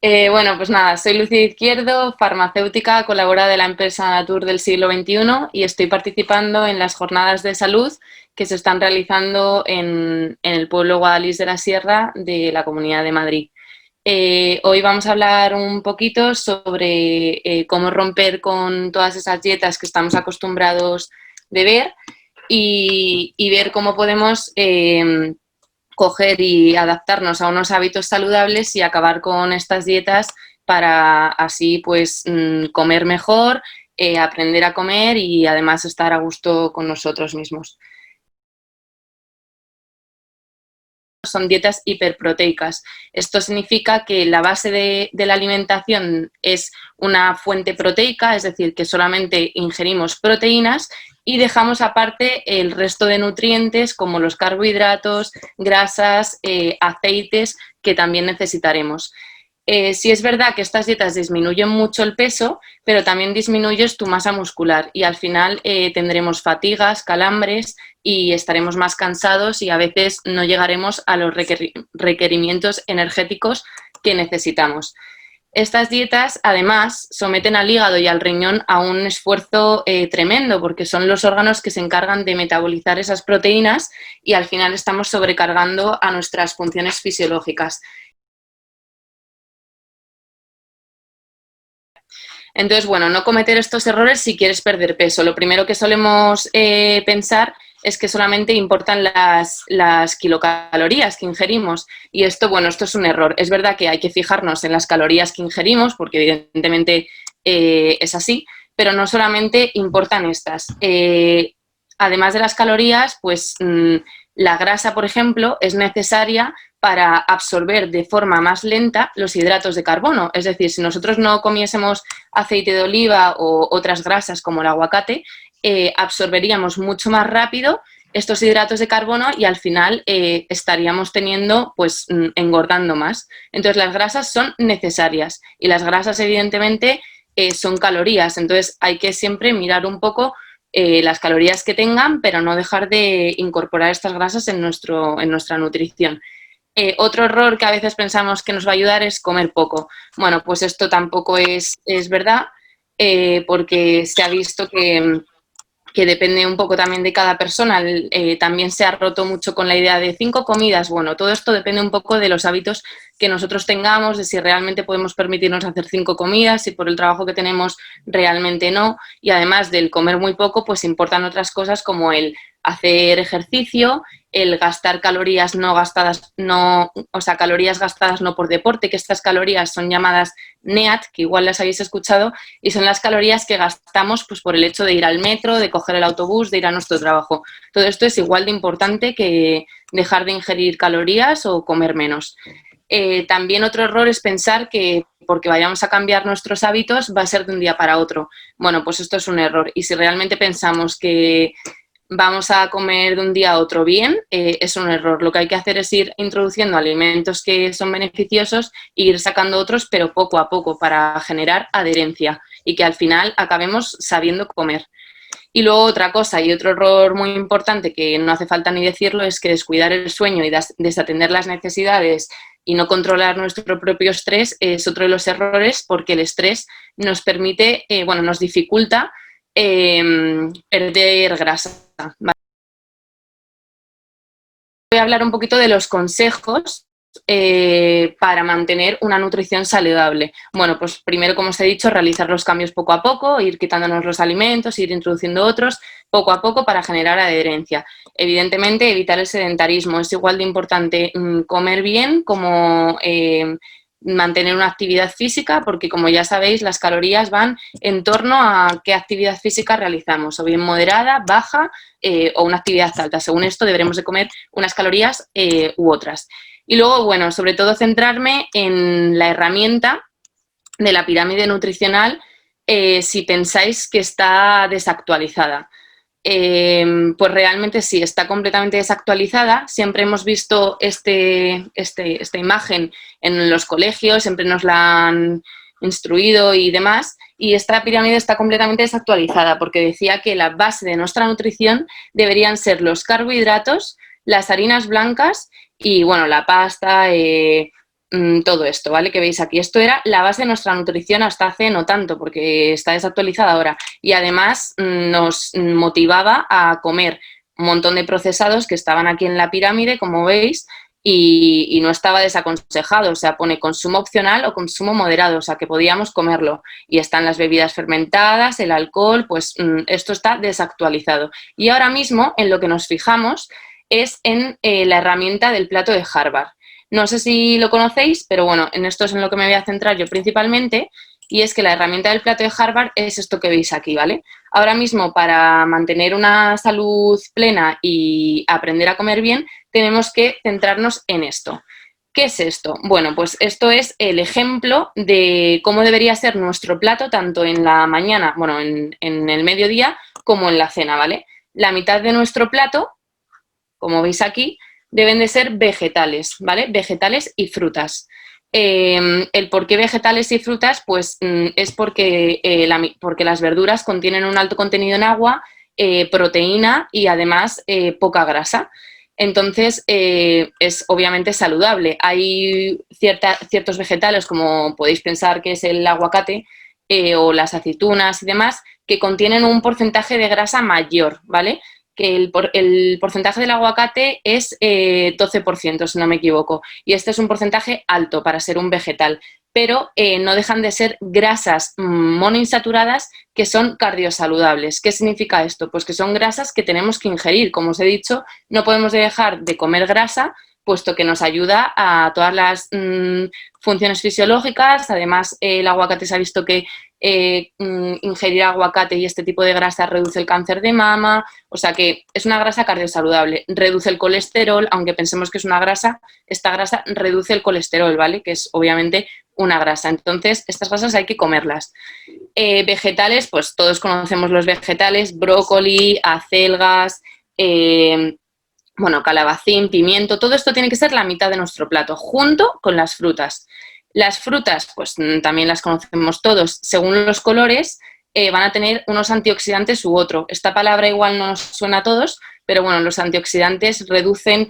Bueno, pues nada, soy Lucía Izquierdo, farmacéutica, colaboradora de la empresa Natur del siglo XXI y estoy participando en las jornadas de salud que se están realizando en el pueblo Guadalís de la Sierra de la Comunidad de Madrid. Hoy vamos a hablar un poquito sobre cómo romper con todas esas dietas que estamos acostumbrados de ver y ver cómo podemos coger y adaptarnos a unos hábitos saludables y acabar con estas dietas para así pues comer mejor, aprender a comer y además estar a gusto con nosotros mismos. Son dietas hiperproteicas. Esto significa que la base de la alimentación es una fuente proteica, es decir, que solamente ingerimos proteínas y dejamos aparte el resto de nutrientes como los carbohidratos, grasas, aceites que también necesitaremos. Sí es verdad que estas dietas disminuyen mucho el peso, pero también disminuyes tu masa muscular y al final tendremos fatigas, calambres y estaremos más cansados y a veces no llegaremos a los requerimientos energéticos que necesitamos. Estas dietas, además, someten al hígado y al riñón a un esfuerzo tremendo porque son los órganos que se encargan de metabolizar esas proteínas y al final estamos sobrecargando a nuestras funciones fisiológicas. Entonces, bueno, no cometer estos errores si quieres perder peso. Lo primero que solemos pensar es que solamente importan las kilocalorías que ingerimos. Y esto, bueno, esto es un error. Es verdad que hay que fijarnos en las calorías que ingerimos, porque evidentemente es así, pero no solamente importan estas. Además de las calorías, pues la grasa, por ejemplo, es necesaria para absorber de forma más lenta los hidratos de carbono. Es decir, si nosotros no comiésemos aceite de oliva o otras grasas como el aguacate, absorberíamos mucho más rápido estos hidratos de carbono y al final estaríamos teniendo, pues, engordando más. Entonces, las grasas son necesarias y las grasas, evidentemente, son calorías. Entonces, hay que siempre mirar un poco las calorías que tengan, pero no dejar de incorporar estas grasas en nuestra nutrición. Otro error que a veces pensamos que nos va a ayudar es comer poco. Bueno, pues esto tampoco es verdad, porque se ha visto que depende un poco también de cada persona. También se ha roto mucho con la idea de 5 comidas. Bueno, todo esto depende un poco de los hábitos que nosotros tengamos, de si realmente podemos permitirnos hacer 5 comidas, si por el trabajo que tenemos realmente no. Y además del comer muy poco, pues importan otras cosas como el hacer ejercicio, el gastar calorías no gastadas, no, o sea, calorías gastadas no por deporte, que estas calorías son llamadas NEAT, que igual las habéis escuchado, y son las calorías que gastamos pues, por el hecho de ir al metro, de coger el autobús, de ir a nuestro trabajo. Todo esto es igual de importante que dejar de ingerir calorías o comer menos. También otro error es pensar que porque vayamos a cambiar nuestros hábitos va a ser de un día para otro. Bueno, pues esto es un error. Y si realmente pensamos que vamos a comer de un día a otro bien, es un error. Lo que hay que hacer es ir introduciendo alimentos que son beneficiosos e ir sacando otros, pero poco a poco, para generar adherencia y que al final acabemos sabiendo comer. Y luego otra cosa y otro error muy importante que no hace falta ni decirlo es que descuidar el sueño y desatender las necesidades y no controlar nuestro propio estrés es otro de los errores porque el estrés nos permite, bueno, nos dificulta perder grasa. Vale. Voy a hablar un poquito de los consejos para mantener una nutrición saludable. Bueno, pues primero, como os he dicho, realizar los cambios poco a poco, ir quitándonos los alimentos, ir introduciendo otros poco a poco para generar adherencia. Evidentemente, evitar el sedentarismo. Es igual de importante comer bien como mantener una actividad física, porque como ya sabéis, las calorías van en torno a qué actividad física realizamos, o bien moderada, baja o una actividad alta. Según esto, deberemos de comer unas calorías u otras. Y luego, bueno, sobre todo centrarme en la herramienta de la pirámide nutricional si pensáis que está desactualizada. Pues realmente sí, está completamente desactualizada. Siempre hemos visto esta imagen en los colegios, siempre nos la han instruido y demás, y esta pirámide está completamente desactualizada porque decía que la base de nuestra nutrición deberían ser los carbohidratos, las harinas blancas y, bueno, la pasta, todo esto, ¿vale? Que veis aquí. Esto era la base de nuestra nutrición hasta hace no tanto, porque está desactualizada ahora. Y además nos motivaba a comer un montón de procesados que estaban aquí en la pirámide, como veis, y no estaba desaconsejado. O sea, pone consumo opcional o consumo moderado, o sea, que podíamos comerlo. Y están las bebidas fermentadas, el alcohol, pues esto está desactualizado. Y ahora mismo en lo que nos fijamos es en la herramienta del plato de Harvard. No sé si lo conocéis, pero bueno, en esto es en lo que me voy a centrar yo principalmente, y es que la herramienta del plato de Harvard es esto que veis aquí, ¿vale? Ahora mismo, para mantener una salud plena y aprender a comer bien, tenemos que centrarnos en esto. ¿Qué es esto? Bueno, pues esto es el ejemplo de cómo debería ser nuestro plato, tanto en la mañana, bueno, en el mediodía, como en la cena, ¿vale? La mitad de nuestro plato, como veis aquí, deben de ser vegetales, ¿vale? Vegetales y frutas. El por qué vegetales y frutas, pues es porque las verduras contienen un alto contenido en agua, proteína y además poca grasa. Entonces, es obviamente saludable. Hay ciertos vegetales, como podéis pensar que es el aguacate o las aceitunas y demás, que contienen un porcentaje de grasa mayor, ¿vale? Que el porcentaje del aguacate es 12%, si no me equivoco, y este es un porcentaje alto para ser un vegetal, pero no dejan de ser grasas monoinsaturadas que son cardiosaludables. ¿Qué significa esto? Pues que son grasas que tenemos que ingerir. Como os he dicho, no podemos dejar de comer grasa, puesto que nos ayuda a todas las funciones fisiológicas. Además, el aguacate se ha visto que ingerir aguacate y este tipo de grasa reduce el cáncer de mama, o sea que es una grasa cardiosaludable, reduce el colesterol, aunque pensemos que es una grasa, esta grasa reduce el colesterol, ¿vale? Que es obviamente una grasa, entonces estas grasas hay que comerlas. Vegetales, pues todos conocemos los vegetales, brócoli, acelgas, bueno, calabacín, pimiento, todo esto tiene que ser la mitad de nuestro plato, junto con las frutas. Las frutas, pues también las conocemos todos, según los colores, van a tener unos antioxidantes u otro. Esta palabra igual no nos suena a todos, pero bueno, los antioxidantes reducen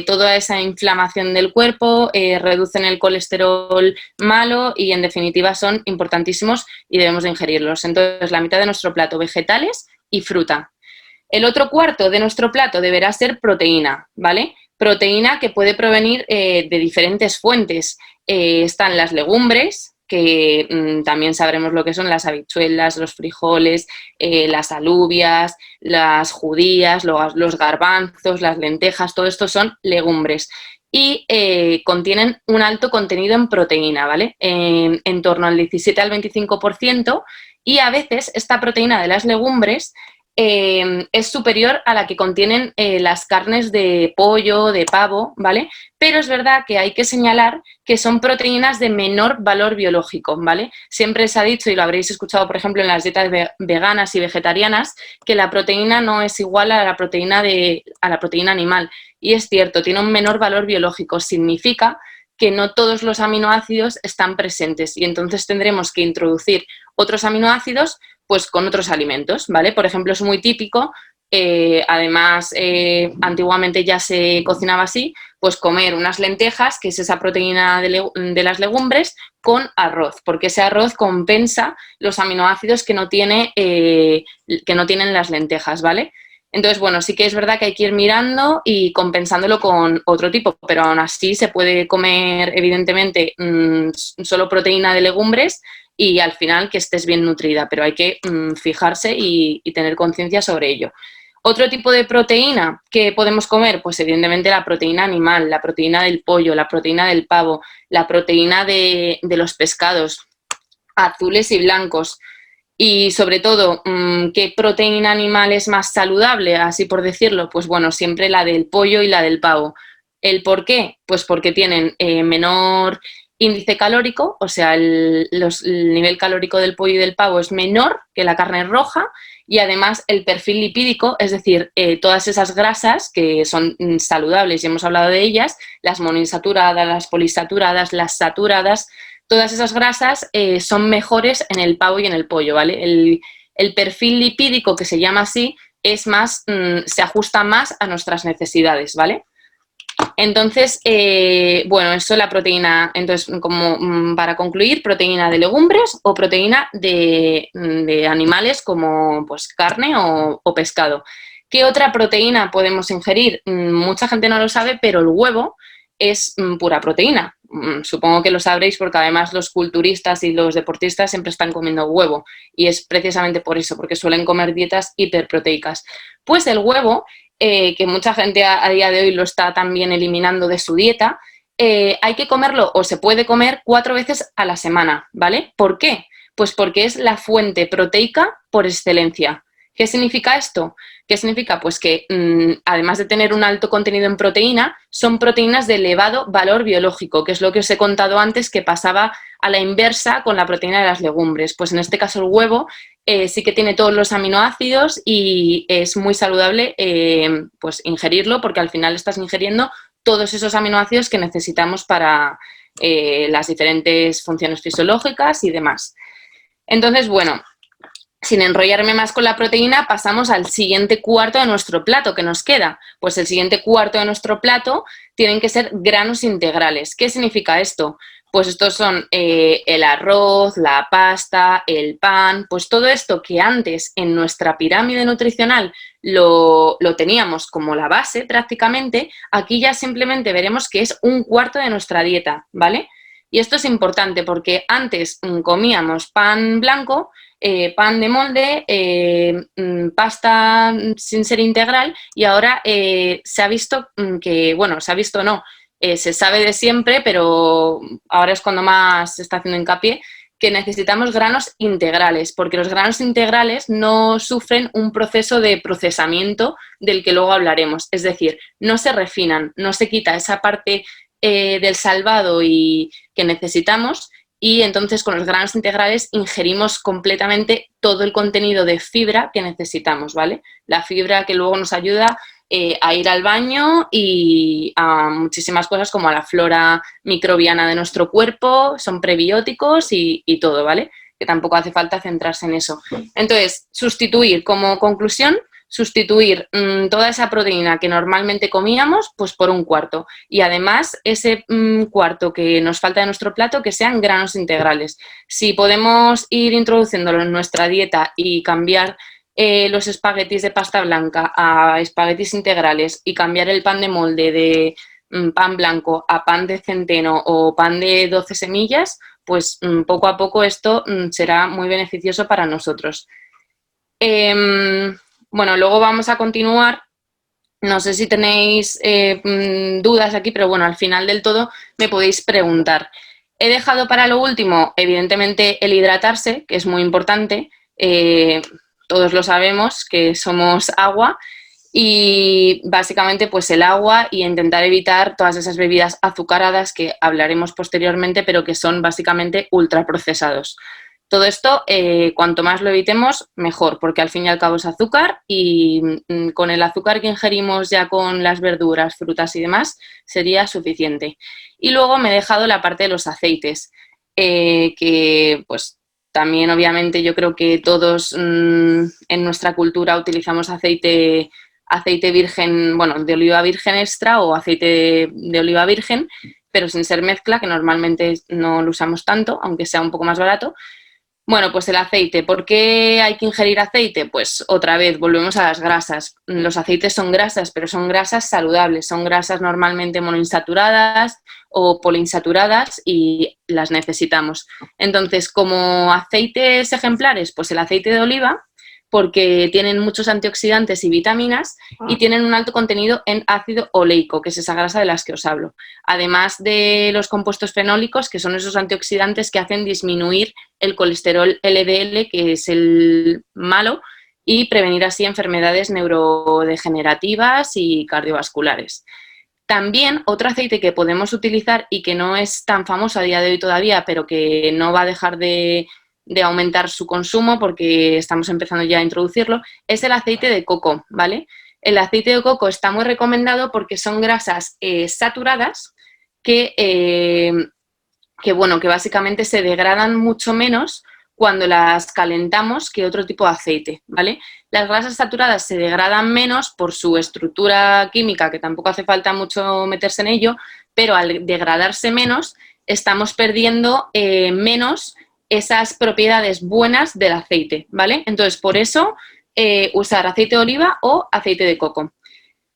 toda esa inflamación del cuerpo, reducen el colesterol malo y en definitiva son importantísimos y debemos de ingerirlos. Entonces, la mitad de nuestro plato, vegetales y fruta. El otro cuarto de nuestro plato deberá ser proteína, ¿vale? Proteína que puede provenir de diferentes fuentes. Están las legumbres, que también sabremos lo que son las habichuelas, los frijoles, las alubias, las judías, los garbanzos, las lentejas, todo esto son legumbres. Y contienen un alto contenido en proteína, ¿vale? En torno al 17 al 25%, y a veces esta proteína de las legumbres es superior a la que contienen las carnes de pollo, de pavo, ¿vale? Pero es verdad que hay que señalar que son proteínas de menor valor biológico, ¿vale? Siempre se ha dicho, y lo habréis escuchado, por ejemplo, en las dietas veganas y vegetarianas, que la proteína no es igual a la proteína animal. Y es cierto, tiene un menor valor biológico. Significa que no todos los aminoácidos están presentes y entonces tendremos que introducir otros aminoácidos pues con otros alimentos, ¿vale? Por ejemplo, es muy típico, además antiguamente ya se cocinaba así, pues comer unas lentejas, que es esa proteína de las legumbres, con arroz, porque ese arroz compensa los aminoácidos que no tienen las lentejas, ¿vale? Entonces, bueno, sí que es verdad que hay que ir mirando y compensándolo con otro tipo, pero aún así se puede comer, evidentemente, solo proteína de legumbres y al final que estés bien nutrida, pero hay que fijarse y tener conciencia sobre ello. Otro tipo de proteína que podemos comer, pues evidentemente la proteína animal, la proteína del pollo, la proteína del pavo, la proteína de los pescados, azules y blancos. Y sobre todo, ¿qué proteína animal es más saludable? Así por decirlo, pues bueno, siempre la del pollo y la del pavo. ¿El por qué? Pues porque tienen menor índice calórico, o sea, el nivel calórico del pollo y del pavo es menor que la carne roja, y además el perfil lipídico, es decir, todas esas grasas que son saludables y hemos hablado de ellas, las monoinsaturadas, las poliinsaturadas, las saturadas, todas esas grasas son mejores en el pavo y en el pollo, ¿vale? El perfil lipídico, que se llama así, es más, se ajusta más a nuestras necesidades, ¿vale? Entonces, bueno, eso la proteína, entonces, como para concluir, proteína de legumbres o proteína de animales como pues carne o pescado. ¿Qué otra proteína podemos ingerir? Mucha gente no lo sabe, pero el huevo es pura proteína. Supongo que lo sabréis porque además los culturistas y los deportistas siempre están comiendo huevo y es precisamente por eso, porque suelen comer dietas hiperproteicas. Pues el huevo, que mucha gente a día de hoy lo está también eliminando de su dieta, hay que comerlo o se puede comer 4 veces a la semana, ¿vale? ¿Por qué? Pues porque es la fuente proteica por excelencia. ¿Qué significa esto? ¿Qué significa? Pues que además de tener un alto contenido en proteína, son proteínas de elevado valor biológico, que es lo que os he contado antes que pasaba a la inversa con la proteína de las legumbres. Pues en este caso el huevo sí que tiene todos los aminoácidos y es muy saludable pues ingerirlo porque al final estás ingiriendo todos esos aminoácidos que necesitamos para las diferentes funciones fisiológicas y demás. Entonces, bueno, sin enrollarme más con la proteína, pasamos al siguiente cuarto de nuestro plato que nos queda. Pues el siguiente cuarto de nuestro plato tienen que ser granos integrales. ¿Qué significa esto? Pues estos son el arroz, la pasta, el pan, pues todo esto que antes en nuestra pirámide nutricional lo teníamos como la base prácticamente, aquí ya simplemente veremos que es un cuarto de nuestra dieta, ¿vale? Y esto es importante porque antes comíamos pan blanco, pan de molde, pasta sin ser integral y ahora se ha visto que, bueno, se ha visto no, se sabe de siempre, pero ahora es cuando más se está haciendo hincapié, que necesitamos granos integrales, porque los granos integrales no sufren un proceso de procesamiento del que luego hablaremos, es decir, no se refinan, no se quita esa parte del salvado y que necesitamos y entonces con los granos integrales ingerimos completamente todo el contenido de fibra que necesitamos, ¿vale? La fibra que luego nos ayuda a ir al baño y a muchísimas cosas como a la flora microbiana de nuestro cuerpo, son prebióticos y todo, ¿vale? Que tampoco hace falta centrarse en eso. Entonces, sustituir como conclusión, sustituir toda esa proteína que normalmente comíamos pues por un cuarto y además ese cuarto que nos falta de nuestro plato que sean granos integrales. Si podemos ir introduciéndolo en nuestra dieta y cambiar los espaguetis de pasta blanca a espaguetis integrales y cambiar el pan de molde de pan blanco a pan de centeno o pan de 12 semillas, pues poco a poco esto será muy beneficioso para nosotros. Bueno, luego vamos a continuar. No sé si tenéis dudas aquí, pero bueno, al final del todo me podéis preguntar. He dejado para lo último, evidentemente, el hidratarse, que es muy importante. Todos lo sabemos, que somos agua. Y básicamente, pues el agua y intentar evitar todas esas bebidas azucaradas que hablaremos posteriormente, pero que son básicamente ultraprocesados. Todo esto, cuanto más lo evitemos, mejor, porque al fin y al cabo es azúcar y con el azúcar que ingerimos ya con las verduras, frutas y demás, sería suficiente. Y luego me he dejado la parte de los aceites, que pues también obviamente yo creo que todos en nuestra cultura utilizamos aceite virgen, bueno, de oliva virgen extra o aceite de oliva virgen, pero sin ser mezcla, que normalmente no lo usamos tanto, aunque sea un poco más barato. Bueno, pues el aceite. ¿Por qué hay que ingerir aceite? Pues otra vez, volvemos a las grasas. Los aceites son grasas, pero son grasas saludables. Son grasas normalmente monoinsaturadas o poliinsaturadas y las necesitamos. Entonces, como aceites ejemplares, pues el aceite de oliva, porque tienen muchos antioxidantes y vitaminas y tienen un alto contenido en ácido oleico, que es esa grasa de las que os hablo. Además de los compuestos fenólicos, que son esos antioxidantes que hacen disminuir el colesterol LDL, que es el malo, y prevenir así enfermedades neurodegenerativas y cardiovasculares. También otro aceite que podemos utilizar y que no es tan famoso a día de hoy todavía, pero que no va a dejar de aumentar su consumo porque estamos empezando ya a introducirlo, es el aceite de coco, ¿vale? El aceite de coco está muy recomendado porque son grasas saturadas que bueno, que básicamente se degradan mucho menos cuando las calentamos que otro tipo de aceite, ¿vale? Las grasas saturadas se degradan menos por su estructura química, que tampoco hace falta mucho meterse en ello, pero al degradarse menos estamos perdiendo menos esas propiedades buenas del aceite, ¿vale? Entonces, por eso, usar aceite de oliva o aceite de coco.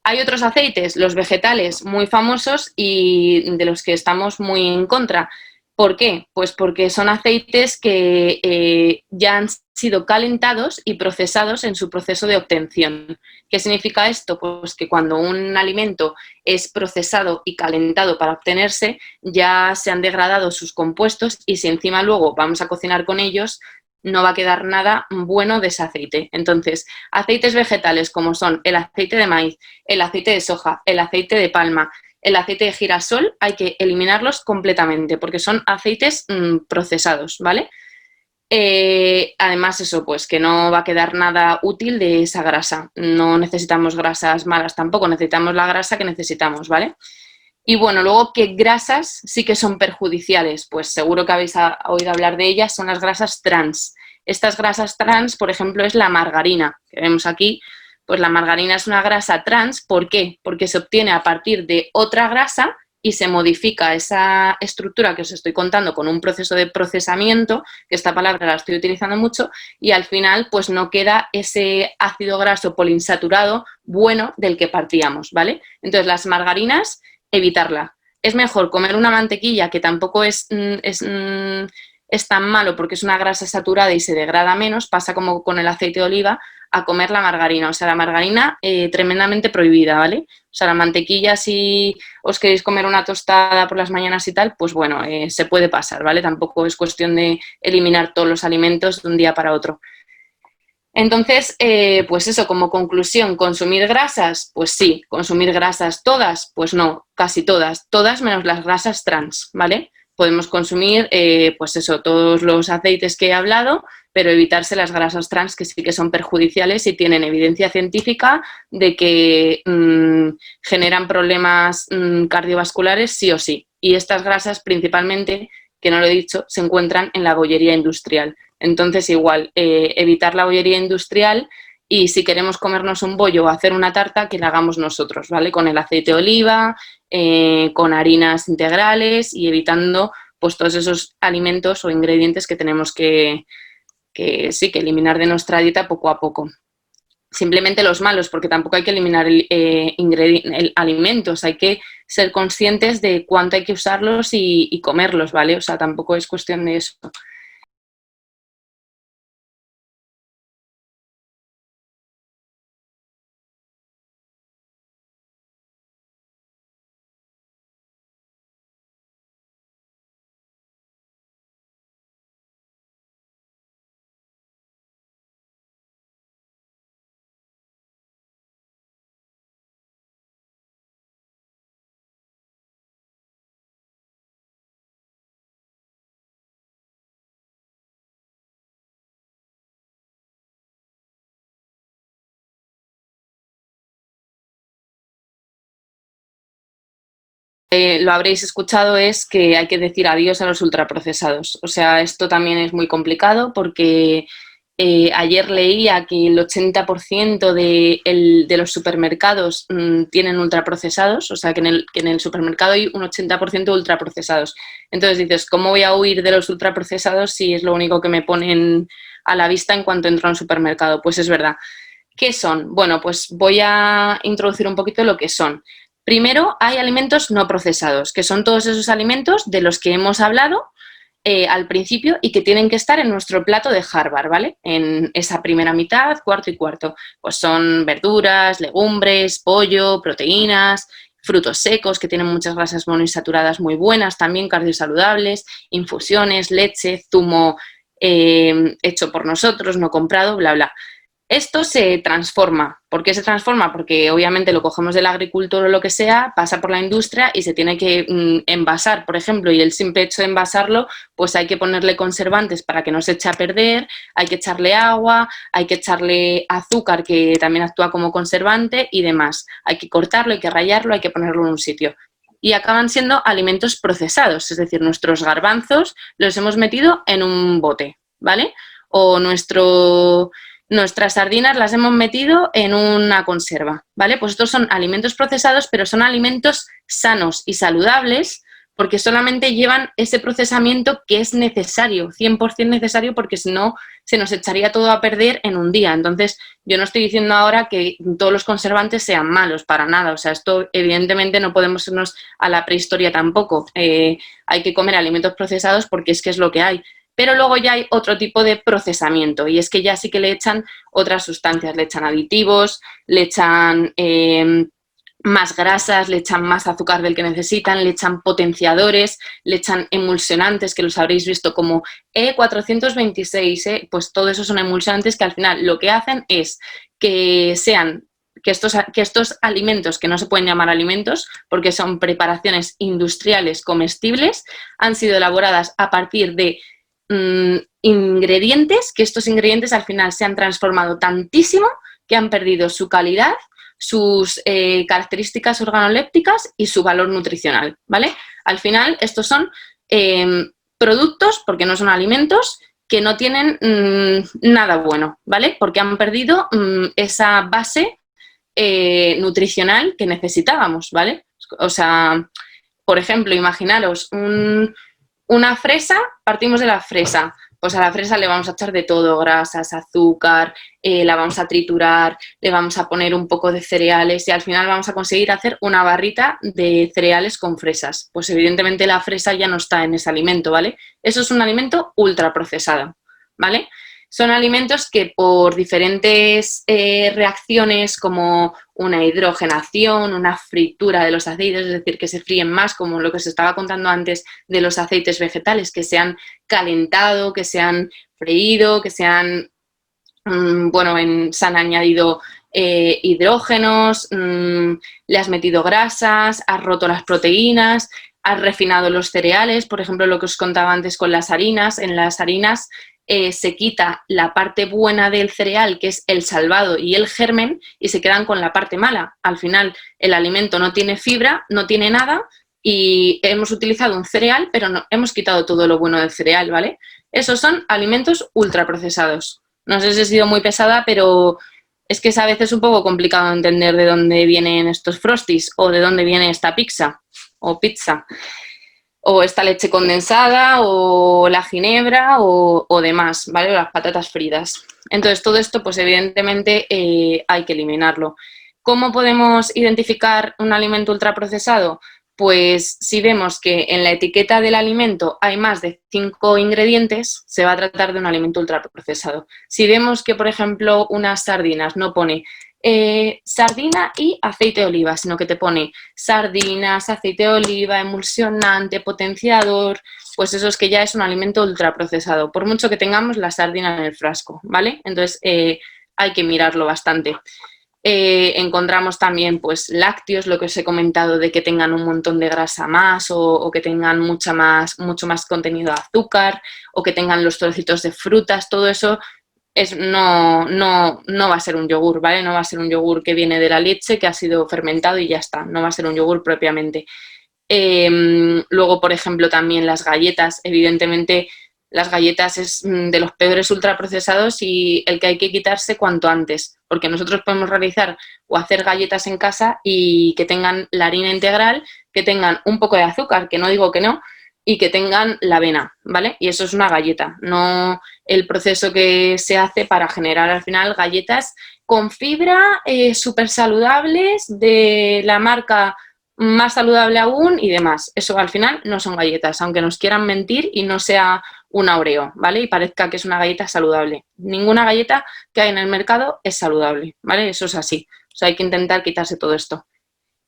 Hay otros aceites, los vegetales, muy famosos y de los que estamos muy en contra. ¿Por qué? Pues porque son aceites que ya han sido calentados y procesados en su proceso de obtención. ¿Qué significa esto? Pues que cuando un alimento es procesado y calentado para obtenerse, ya se han degradado sus compuestos y si encima luego vamos a cocinar con ellos, no va a quedar nada bueno de ese aceite. Entonces, aceites vegetales como son el aceite de maíz, el aceite de soja, el aceite de palma, el aceite de girasol, hay que eliminarlos completamente porque son aceites procesados, ¿vale? Además, eso, pues que no va a quedar nada útil de esa grasa. No necesitamos grasas malas tampoco, necesitamos la grasa que necesitamos, ¿vale? Y bueno, luego, ¿qué grasas sí que son perjudiciales? Pues seguro que habéis oído hablar de ellas, son las grasas trans. Estas grasas trans, por ejemplo, es la margarina, que vemos aquí. Pues la margarina es una grasa trans, ¿por qué? Porque se obtiene a partir de otra grasa y se modifica esa estructura que os estoy contando con un proceso de procesamiento, que esta palabra la estoy utilizando mucho, y al final pues no queda ese ácido graso poliinsaturado bueno del que partíamos, ¿vale? Entonces las margarinas, evitarla. Es mejor comer una mantequilla que tampoco es tan malo porque es una grasa saturada y se degrada menos, pasa como con el aceite de oliva, a comer la margarina. O sea, la margarina tremendamente prohibida, ¿vale? O sea, la mantequilla, si os queréis comer una tostada por las mañanas y tal, pues bueno, se puede pasar, ¿vale? Tampoco es cuestión de eliminar todos los alimentos de un día para otro. Entonces, pues eso, como conclusión, ¿consumir grasas? Pues sí. ¿Consumir grasas todas? Pues no, casi todas. Todas menos las grasas trans, ¿vale? Podemos consumir, pues eso, todos los aceites que he hablado, pero evitarse las grasas trans que sí que son perjudiciales y tienen evidencia científica de que generan problemas cardiovasculares sí o sí. Y estas grasas principalmente, que no lo he dicho, se encuentran en la bollería industrial. Entonces, igual, evitar la bollería industrial y si queremos comernos un bollo o hacer una tarta, que la hagamos nosotros, ¿vale? Con el aceite de oliva, con harinas integrales y evitando pues todos esos alimentos o ingredientes que tenemos que eliminar de nuestra dieta poco a poco. Simplemente los malos, porque tampoco hay que eliminar alimentos, hay que ser conscientes de cuánto hay que usarlos y comerlos, ¿vale? O sea, tampoco es cuestión de eso. Lo habréis escuchado, es que hay que decir adiós a los ultraprocesados. O sea, esto también es muy complicado porque ayer leía que el 80% de los supermercados tienen ultraprocesados, o sea, que en el supermercado hay un 80% de ultraprocesados. Entonces dices, ¿cómo voy a huir de los ultraprocesados si es lo único que me ponen a la vista en cuanto entro a un supermercado? Pues es verdad. ¿Qué son? Bueno, pues voy a introducir un poquito lo que son. Primero, hay alimentos no procesados, que son todos esos alimentos de los que hemos hablado al principio y que tienen que estar en nuestro plato de Harvard, ¿vale? En esa primera mitad, cuarto y cuarto. Pues son verduras, legumbres, pollo, proteínas, frutos secos que tienen muchas grasas monoinsaturadas muy buenas, también cardiosaludables, infusiones, leche, zumo hecho por nosotros, no comprado, bla, bla. Esto se transforma. ¿Por qué se transforma? Porque obviamente lo cogemos del agricultor o lo que sea, pasa por la industria y se tiene que envasar, por ejemplo, y el simple hecho de envasarlo, pues hay que ponerle conservantes para que no se eche a perder, hay que echarle agua, hay que echarle azúcar que también actúa como conservante y demás. Hay que cortarlo, hay que rallarlo, hay que ponerlo en un sitio. Y acaban siendo alimentos procesados, es decir, nuestros garbanzos los hemos metido en un bote, ¿vale? O nuestras sardinas las hemos metido en una conserva, ¿vale? Pues estos son alimentos procesados, pero son alimentos sanos y saludables porque solamente llevan ese procesamiento que es necesario, 100% necesario, porque si no se nos echaría todo a perder en un día. Entonces, yo no estoy diciendo ahora que todos los conservantes sean malos, para nada. O sea, esto evidentemente no podemos irnos a la prehistoria tampoco. Hay que comer alimentos procesados porque es que es lo que hay. Pero luego ya hay otro tipo de procesamiento y es que ya sí que le echan otras sustancias, le echan aditivos, le echan más grasas, le echan más azúcar del que necesitan, le echan potenciadores, le echan emulsionantes, que los habréis visto como E426, pues todo eso son emulsionantes que al final lo que hacen es que estos alimentos, que no se pueden llamar alimentos porque son preparaciones industriales comestibles, han sido elaboradas a partir de ingredientes, que estos ingredientes al final se han transformado tantísimo que han perdido su calidad, sus características organolépticas y su valor nutricional, ¿vale? Al final estos son productos, porque no son alimentos, que no tienen nada bueno, ¿vale? Porque han perdido esa base nutricional que necesitábamos, ¿vale? O sea, por ejemplo, imaginaros una fresa, partimos de la fresa, pues a la fresa le vamos a echar de todo, grasas, azúcar, la vamos a triturar, le vamos a poner un poco de cereales y al final vamos a conseguir hacer una barrita de cereales con fresas. Pues evidentemente la fresa ya no está en ese alimento, ¿vale? Eso es un alimento ultraprocesado, ¿vale? Son alimentos que por diferentes reacciones como una hidrogenación, una fritura de los aceites, es decir, que se fríen más, como lo que se estaba contando antes de los aceites vegetales, que se han calentado, que se han freído, que se han, se han añadido hidrógenos, le has metido grasas, has roto las proteínas, has refinado los cereales, por ejemplo, lo que os contaba antes con las harinas. En las harinas se quita la parte buena del cereal, que es el salvado y el germen, y se quedan con la parte mala. Al final, el alimento no tiene fibra, no tiene nada, y hemos utilizado un cereal, pero no, hemos quitado todo lo bueno del cereal, ¿vale? Esos son alimentos ultraprocesados. No sé si he sido muy pesada, pero es que es a veces un poco complicado entender de dónde vienen estos Frosties o de dónde viene esta pizza o pizza, o esta leche condensada, o la ginebra, o demás, ¿vale? O las patatas fritas. Entonces, todo esto, pues evidentemente hay que eliminarlo. ¿Cómo podemos identificar un alimento ultraprocesado? Pues si vemos que en la etiqueta del alimento hay más de 5 ingredientes, se va a tratar de un alimento ultraprocesado. Si vemos que, por ejemplo, unas sardinas no pone sardina y aceite de oliva, sino que te pone sardinas, aceite de oliva, emulsionante, potenciador, pues eso es que ya es un alimento ultraprocesado, por mucho que tengamos la sardina en el frasco, ¿vale? Entonces hay que mirarlo bastante. Encontramos también pues lácteos, lo que os he comentado de que tengan un montón de grasa más o que tengan mucho más contenido de azúcar o que tengan los trocitos de frutas, todo eso no va a ser un yogur, ¿vale? No va a ser un yogur que viene de la leche, que ha sido fermentado y ya está, no va a ser un yogur propiamente. Luego, por ejemplo, también las galletas, evidentemente las galletas es de los peores ultraprocesados y el que hay que quitarse cuanto antes, porque nosotros podemos realizar o hacer galletas en casa y que tengan la harina integral, que tengan un poco de azúcar, que no digo que no, y que tengan la avena, ¿vale? Y eso es una galleta, no el proceso que se hace para generar al final galletas con fibra, súper saludables, de la marca más saludable aún y demás. Eso al final no son galletas, aunque nos quieran mentir y no sea una Oreo, ¿vale? Y parezca que es una galleta saludable. Ninguna galleta que hay en el mercado es saludable, ¿vale? Eso es así. O sea, hay que intentar quitarse todo esto.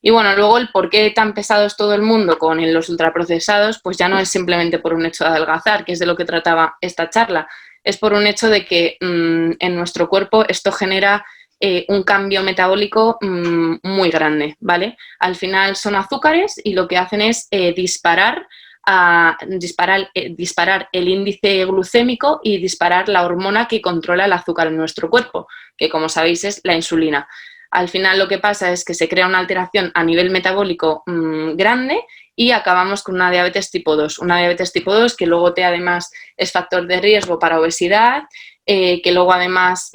Y bueno, luego el por qué tan pesado es todo el mundo con los ultraprocesados, pues ya no es simplemente por un hecho de adelgazar, que es de lo que trataba esta charla, es por un hecho de que en nuestro cuerpo esto genera un cambio metabólico muy grande, ¿vale? Al final son azúcares y lo que hacen es disparar el índice glucémico y disparar la hormona que controla el azúcar en nuestro cuerpo, que como sabéis es la insulina. Al final lo que pasa es que se crea una alteración a nivel metabólico grande y acabamos con una diabetes tipo 2. Una diabetes tipo 2 que luego además es factor de riesgo para obesidad, que luego además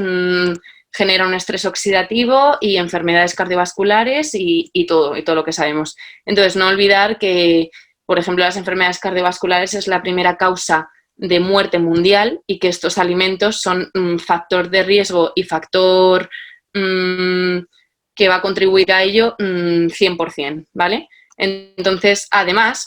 genera un estrés oxidativo y enfermedades cardiovasculares y todo lo que sabemos. Entonces, no olvidar que, por ejemplo, las enfermedades cardiovasculares es la primera causa de muerte mundial y que estos alimentos son un factor de riesgo y factor que va a contribuir a ello 100%, ¿vale? Entonces, además,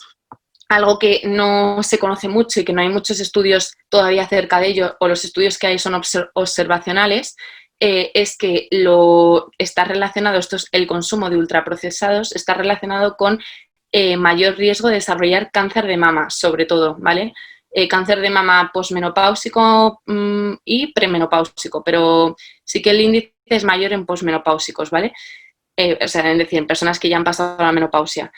algo que no se conoce mucho y que no hay muchos estudios todavía acerca de ello, o los estudios que hay son observacionales, es que está relacionado, el consumo de ultraprocesados está relacionado con mayor riesgo de desarrollar cáncer de mama, sobre todo, ¿vale? Cáncer de mama posmenopáusico y premenopáusico, pero sí que el índice es mayor en posmenopáusicos, ¿vale? O sea, es decir, en personas que ya han pasado la menopausia.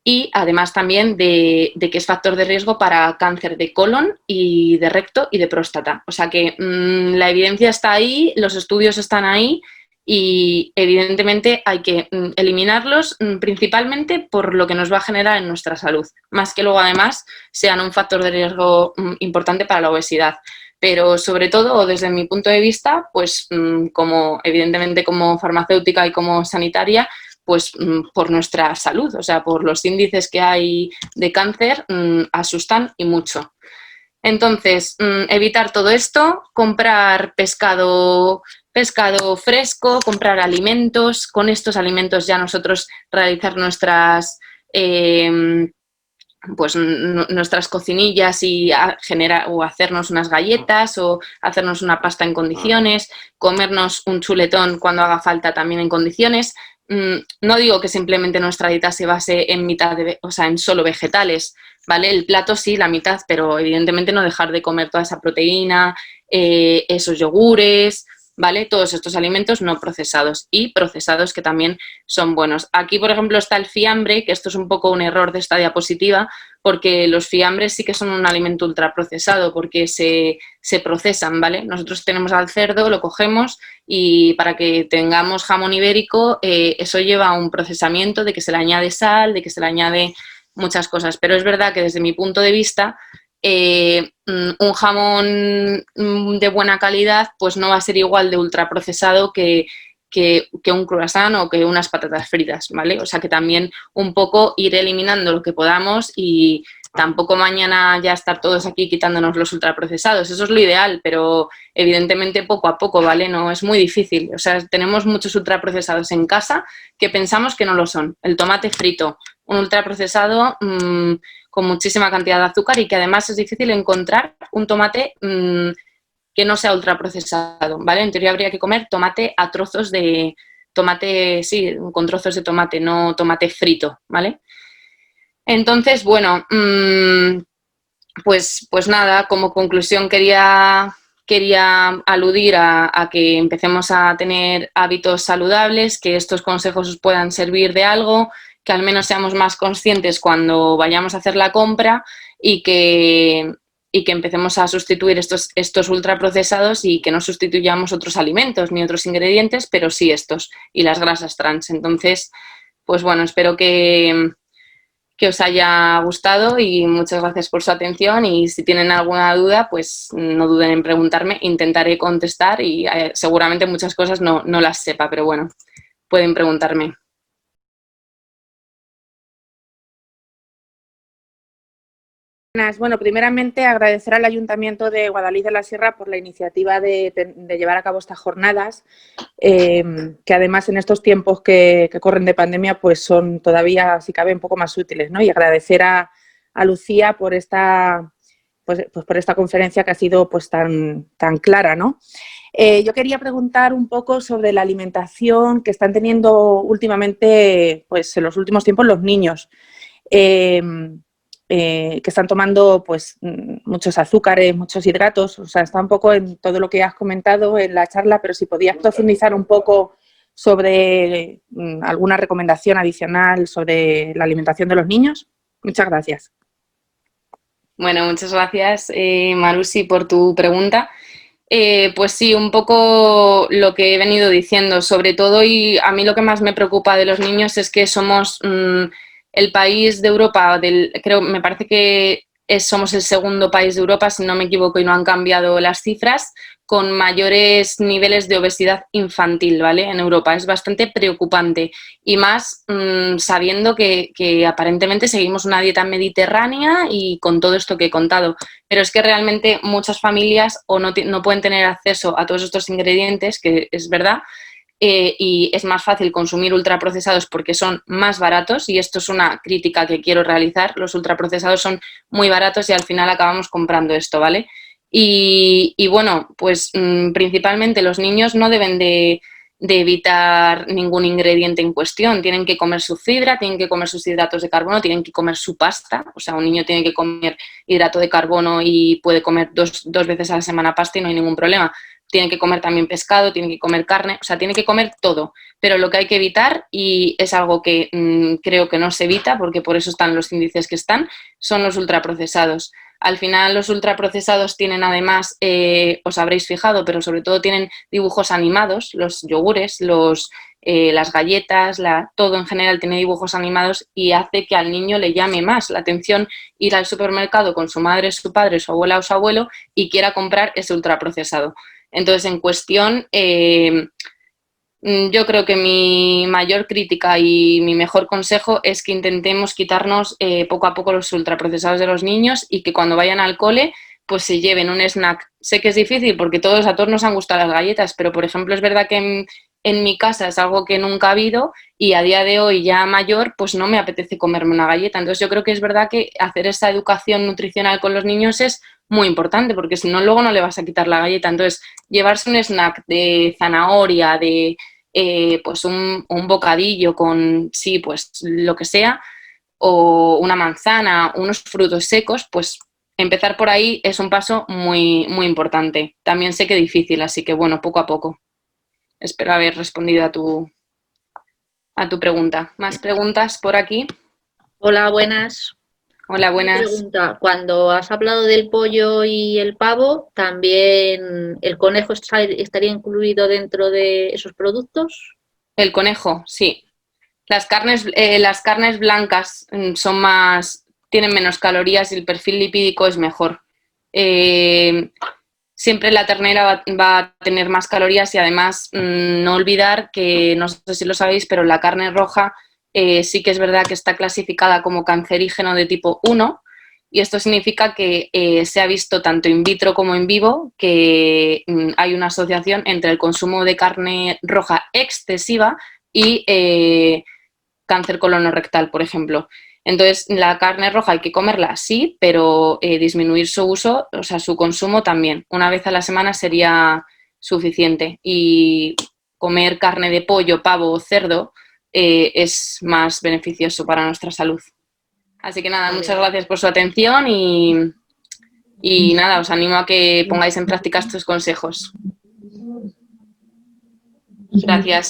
Y además también de que es factor de riesgo para cáncer de colon y de recto y de próstata. O sea que la evidencia está ahí, los estudios están ahí y evidentemente hay que eliminarlos principalmente por lo que nos va a generar en nuestra salud, más que luego además sean un factor de riesgo importante para la obesidad. Pero sobre todo, desde mi punto de vista, pues como evidentemente como farmacéutica y como sanitaria, pues por nuestra salud, o sea, por los índices que hay de cáncer, asustan y mucho. Entonces, evitar todo esto, comprar pescado fresco, comprar alimentos, con estos alimentos ya nosotros realizar nuestras nuestras cocinillas y generar o hacernos unas galletas o hacernos una pasta en condiciones, comernos un chuletón cuando haga falta también en condiciones. No digo que simplemente nuestra dieta se base en en solo vegetales, ¿vale? El plato sí, la mitad, pero evidentemente no dejar de comer toda esa proteína, esos yogures, ¿vale? Todos estos alimentos no procesados y procesados que también son buenos. Aquí, por ejemplo, está el fiambre, que esto es un poco un error de esta diapositiva, porque los fiambres sí que son un alimento ultraprocesado, porque se procesan, ¿vale? Nosotros tenemos al cerdo, lo cogemos y para que tengamos jamón ibérico, eso lleva un procesamiento de que se le añade sal, de que se le añade muchas cosas. Pero es verdad que desde mi punto de vista, un jamón de buena calidad pues no va a ser igual de ultraprocesado que un croissant o que unas patatas fritas, ¿vale? O sea que también un poco ir eliminando lo que podamos y tampoco mañana ya estar todos aquí quitándonos los ultraprocesados. Eso es lo ideal, pero evidentemente poco a poco, ¿vale? No es muy difícil. O sea, tenemos muchos ultraprocesados en casa que pensamos que no lo son. El tomate frito, un ultraprocesado con muchísima cantidad de azúcar y que además es difícil encontrar un tomate que no sea ultraprocesado, ¿vale? En teoría habría que comer tomate a trozos de tomate, sí, con trozos de tomate, no tomate frito, ¿vale? Entonces, bueno, pues nada, como conclusión quería aludir a que empecemos a tener hábitos saludables, que estos consejos os puedan servir de algo, que al menos seamos más conscientes cuando vayamos a hacer la compra y que empecemos a sustituir estos ultraprocesados y que no sustituyamos otros alimentos ni otros ingredientes, pero sí estos y las grasas trans. Entonces, pues bueno, espero que os haya gustado y muchas gracias por su atención y si tienen alguna duda, pues no duden en preguntarme, intentaré contestar y seguramente muchas cosas no las sepa, pero bueno, pueden preguntarme. Bueno, primeramente agradecer al Ayuntamiento de Guadalix de la Sierra por la iniciativa de llevar a cabo estas jornadas, que además en estos tiempos que corren de pandemia pues son todavía, si cabe, un poco más útiles, ¿no? Y agradecer a Lucía por esta, pues por esta conferencia que ha sido pues tan clara, ¿no? Yo quería preguntar un poco sobre la alimentación que están teniendo últimamente, pues en los últimos tiempos, los niños. Que están tomando pues muchos azúcares, muchos hidratos, o sea, está un poco en todo lo que has comentado en la charla, pero si podías profundizar un poco sobre alguna recomendación adicional sobre la alimentación de los niños. Muchas gracias. Bueno, muchas gracias, Marusi, por tu pregunta. Pues sí, un poco lo que he venido diciendo, sobre todo, y a mí lo que más me preocupa de los niños es que somos el país de Europa, me parece que somos el segundo país de Europa, si no me equivoco y no han cambiado las cifras, con mayores niveles de obesidad infantil, ¿vale? En Europa. Es bastante preocupante y más sabiendo que aparentemente seguimos una dieta mediterránea y con todo esto que he contado. Pero es que realmente muchas familias o no pueden tener acceso a todos estos ingredientes, que es verdad, y es más fácil consumir ultraprocesados porque son más baratos, y esto es una crítica que quiero realizar. Los ultraprocesados son muy baratos y al final acabamos comprando esto, ¿vale? Y bueno, pues principalmente los niños no deben de evitar ningún ingrediente en cuestión. Tienen que comer su fibra, tienen que comer sus hidratos de carbono, tienen que comer su pasta. O sea, un niño tiene que comer hidrato de carbono y puede comer dos veces a la semana pasta y no hay ningún problema. Tiene que comer también pescado, tiene que comer carne, o sea, tiene que comer todo. Pero lo que hay que evitar, y es algo que creo que no se evita, porque por eso están los índices que están, son los ultraprocesados. Al final los ultraprocesados tienen además, os habréis fijado, pero sobre todo tienen dibujos animados, los yogures, las galletas, todo en general tiene dibujos animados y hace que al niño le llame más la atención ir al supermercado con su madre, su padre, su abuela o su abuelo y quiera comprar ese ultraprocesado. Entonces, en cuestión, yo creo que mi mayor crítica y mi mejor consejo es que intentemos quitarnos poco a poco los ultraprocesados de los niños y que cuando vayan al cole pues se lleven un snack. Sé que es difícil porque a todos nos han gustado las galletas, pero por ejemplo es verdad que en mi casa es algo que nunca ha habido y a día de hoy ya mayor pues no me apetece comerme una galleta. Entonces yo creo que es verdad que hacer esa educación nutricional con los niños es muy importante porque si no luego no le vas a quitar la galleta. Entonces llevarse un snack de zanahoria, de pues un bocadillo con, sí, pues lo que sea, o una manzana, unos frutos secos, pues empezar por ahí es un paso muy, muy importante. También sé que difícil, así que bueno, poco a poco. Espero haber respondido a tu pregunta. ¿Más preguntas por aquí? Hola, buenas. Hola, Una buenas. pregunta. Cuando has hablado del pollo y el pavo, ¿también el conejo estaría incluido dentro de esos productos? El conejo, sí. Las carnes blancas tienen menos calorías y el perfil lipídico es mejor. Siempre la ternera va a tener más calorías y además no olvidar que, no sé si lo sabéis, pero la carne roja sí que es verdad que está clasificada como cancerígeno de tipo 1 y esto significa que se ha visto tanto in vitro como en vivo que hay una asociación entre el consumo de carne roja excesiva y cáncer colonorrectal, por ejemplo. Entonces, la carne roja hay que comerla, sí, pero disminuir su uso, o sea, su consumo también. Una vez a la semana sería suficiente. Y comer carne de pollo, pavo o cerdo es más beneficioso para nuestra salud. Así que nada, muchas gracias por su atención y nada, os animo a que pongáis en práctica estos consejos. Gracias.